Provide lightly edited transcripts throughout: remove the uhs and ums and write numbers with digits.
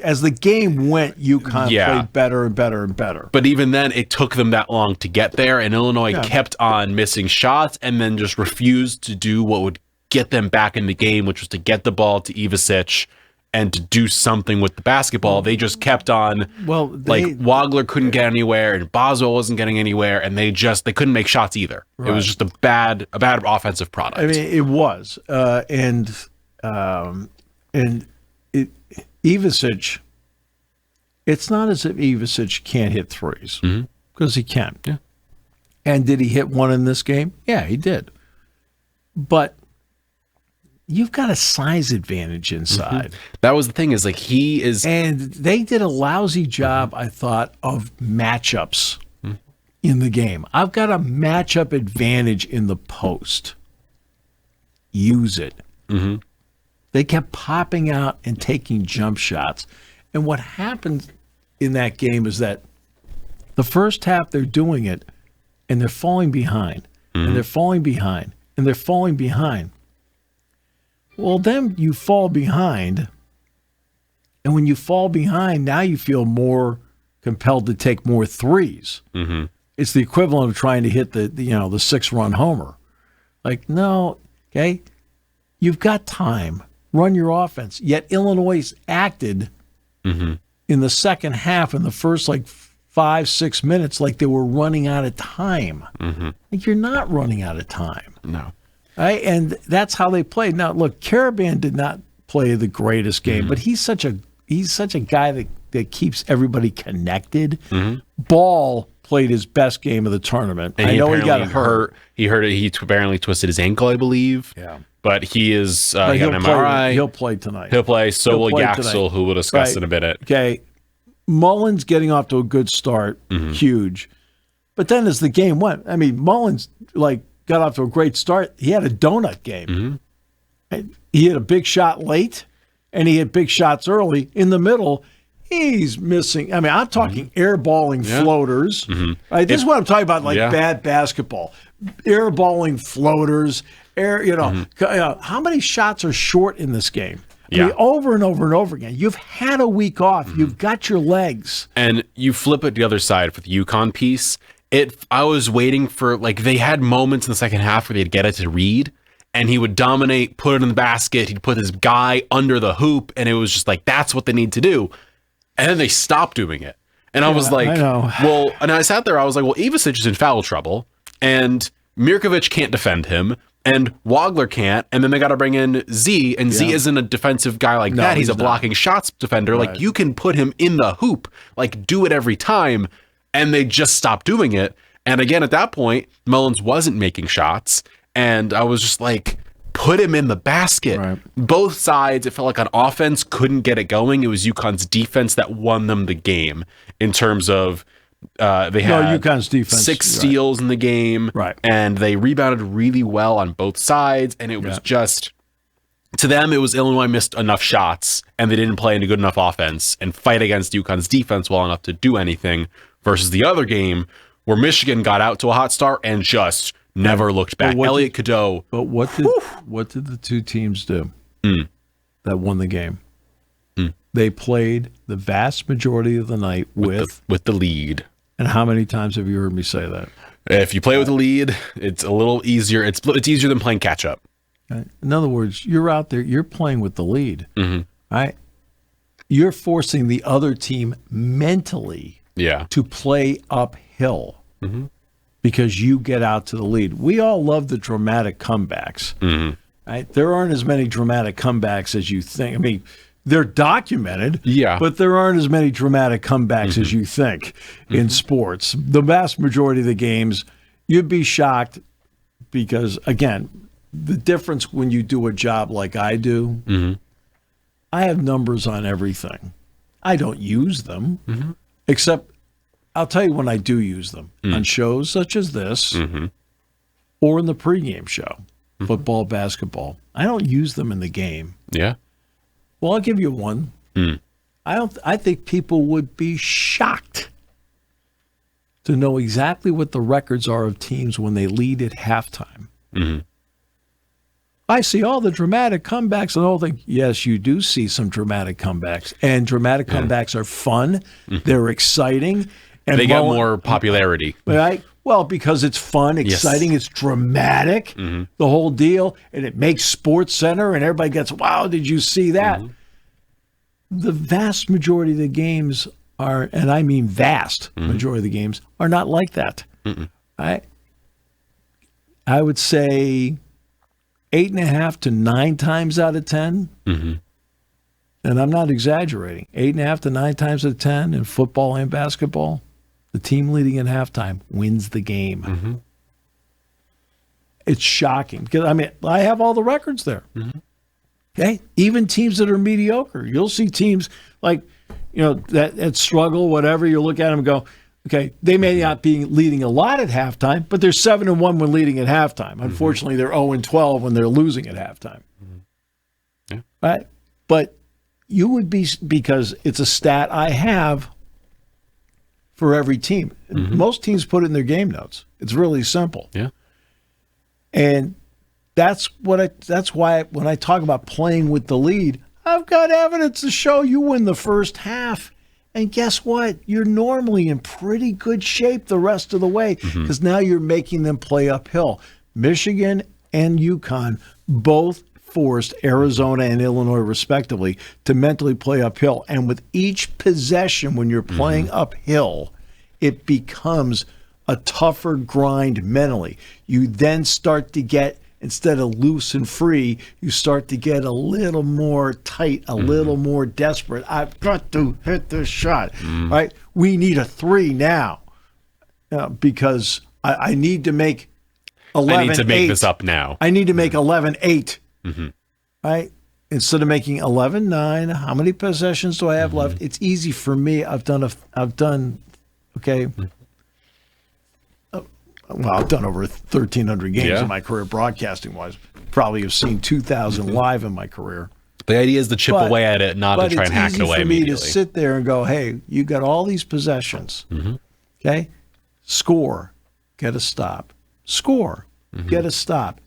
as the game went, UConn played better and better and better. But even then, it took them that long to get there, and Illinois kept on missing shots and then just refused to do what would get them back in the game, which was to get the ball to Ivasic and to do something with the basketball. They just kept on. Well, Wagler couldn't get anywhere, and Boswell wasn't getting anywhere, and they couldn't make shots either. Right. It was just a bad offensive product. I mean, it was, and Ivasic. It's not as if Ivasic can't hit threes, because he can. Yeah. And did he hit one in this game? Yeah, he did. But you've got a size advantage inside. That was the thing, is like he is. And they did a lousy job, I thought, of matchups in the game. I've got a matchup advantage in the post. Use it. They kept popping out and taking jump shots. And what happened in that game is that the first half they're doing it, and they're falling behind, and they're falling behind, and they're falling behind. Well, then you fall behind, and when you fall behind, now you feel more compelled to take more threes. It's the equivalent of trying to hit the 6-run homer. Like, no, okay, you've got time. Run your offense. Yet Illinois acted in the second half, in the first 5-6 minutes, like they were running out of time. Like, you're not running out of time. No. Right? And that's how they played. Now, look, Caravan did not play the greatest game, but he's such a guy that keeps everybody connected. Ball played his best game of the tournament. And I know he got hurt. He hurt it. He apparently twisted his ankle, I believe. Yeah. But he is he got an MRI. He'll play tonight. He'll play. So will Yaxel, who we'll discuss in a minute. Okay. Mullins getting off to a good start, huge. But then as the game went, I mean, Mullins got off to a great start. He had a donut game. He hit a big shot late, and he hit big shots early. In the middle, he's missing. I mean, I'm talking airballing floaters. Right? This is what I'm talking about, bad basketball. Airballing floaters. How many shots are short in this game? I mean, over and over and over again. You've had a week off. You've got your legs. And you flip it the other side for the UConn piece. I was waiting for, they had moments in the second half where they'd get it to Reed, and he would dominate, put it in the basket. He'd put this guy under the hoop, and it was just that's what they need to do. And then they stopped doing it. And I was like, I know. And I sat there, I was like, well, Ivasic is in foul trouble, and Mirkovic can't defend him, and Wagler can't, and then they got to bring in Z, and Z isn't a defensive guy like that. He's a blocking shots defender. Right. You can put him in the hoop, do it every time, and they just stopped doing it. And again, at that point, Mullins wasn't making shots, and I was just put him in the basket. Right. Both sides, it felt like on offense, couldn't get it going. It was UConn's defense that won them the game in terms of they had UConn's defense, 6 steals in the game, and they rebounded really well on both sides, and it was just, to them, it was Illinois missed enough shots, and they didn't play any good enough offense and fight against UConn's defense well enough to do anything, versus the other game where Michigan got out to a hot start and just never looked back. Elliot Cadeau. But what did the two teams do that won the game? They played the vast majority of the night with the lead. And how many times have you heard me say that? If you play with the lead, it's a little easier. It's easier than playing catch up. In other words, you're out there, you're playing with the lead. Right? You're forcing the other team mentally to play uphill because you get out to the lead. We all love the dramatic comebacks. Right? There aren't as many dramatic comebacks as you think. I mean, they're documented, but there aren't as many dramatic comebacks as you think in sports. The vast majority of the games, you'd be shocked because, again, the difference when you do a job like I do, I have numbers on everything. I don't use them, except I'll tell you when I do use them. On shows such as this or in the pregame show, football, basketball. I don't use them in the game. Yeah. Well, I'll give you one. I think people would be shocked to know exactly what the records are of teams when they lead at halftime. I see all the dramatic comebacks and the whole thing. Yes, you do see some dramatic comebacks. And dramatic comebacks are fun. They're exciting. And they get more popularity. Right? Well, because it's fun, exciting, it's dramatic, the whole deal, and it makes Sports Center, and everybody gets, wow, did you see that? The vast majority of the games are, and I mean vast majority of the games, are not like that. I would say 8.5 to 9 times out of 10, and I'm not exaggerating, 8.5 to 9 times out of 10 in football and basketball, the team leading at halftime wins the game. It's shocking because, I mean, I have all the records there. Okay? Even teams that are mediocre. You'll see teams like, that struggle, whatever. You look at them and go, okay, they may not be leading a lot at halftime, but they're 7-1 when leading at halftime. Unfortunately, they're 0-12 when they're losing at halftime. Right? But you would be, because it's a stat I have for every team. Most teams put it in their game notes. It's really simple. Yeah. And that's why when I talk about playing with the lead, I've got evidence to show you win the first half. And guess what? You're normally in pretty good shape the rest of the way because now you're making them play uphill. Michigan and UConn both forced Arizona and Illinois, respectively, to mentally play uphill. And with each possession, when you're playing uphill, it becomes a tougher grind mentally. You then start to get, instead of loose and free, you start to get a little more tight, a little more desperate. I've got to hit this shot, right? We need a 3 now because I need to make 11-8. I need to make this up now. I need to make 11-8, right? Instead of making 11-9, how many possessions do I have left? It's easy for me. I've done okay. Well, I've done over 1,300 games in my career, broadcasting-wise. Probably have seen 2,000 live in my career. The idea is to chip away at it, not to try and hack it away immediately. But it's easy for me to sit there and go, hey, you got all these possessions. Okay? Score. Get a stop. Score. Get a stop.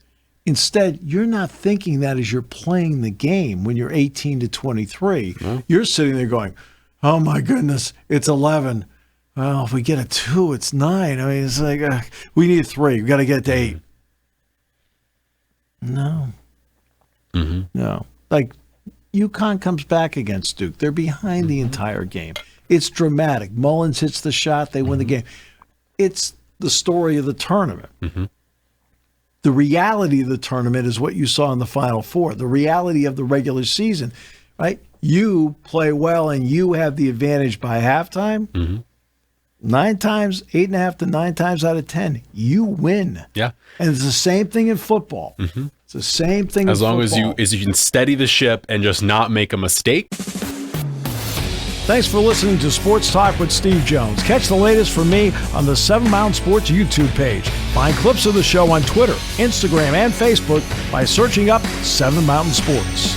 Instead, you're not thinking that as you're playing the game when you're 18 to 23. You're sitting there going, oh, my goodness, it's 11. Well, if we get a 2, it's 9. I mean, it's like, we need a 3. We got to get to 8. No. No. Like, UConn comes back against Duke. They're behind the entire game. It's dramatic. Mullins hits the shot. They win the game. It's the story of the tournament. The reality of the tournament is what you saw in the Final Four. The reality of the regular season, right? You play well and you have the advantage by halftime. 9 times, 8.5 to 9 times out of 10, you win. Yeah. And it's the same thing in football. It's the same thing as long football. as you can steady the ship and just not make a mistake. Thanks for listening to Sports Talk with Steve Jones. Catch the latest from me on the 7 Mountain Sports YouTube page. Find clips of the show on Twitter, Instagram, and Facebook by searching up 7 Mountain Sports.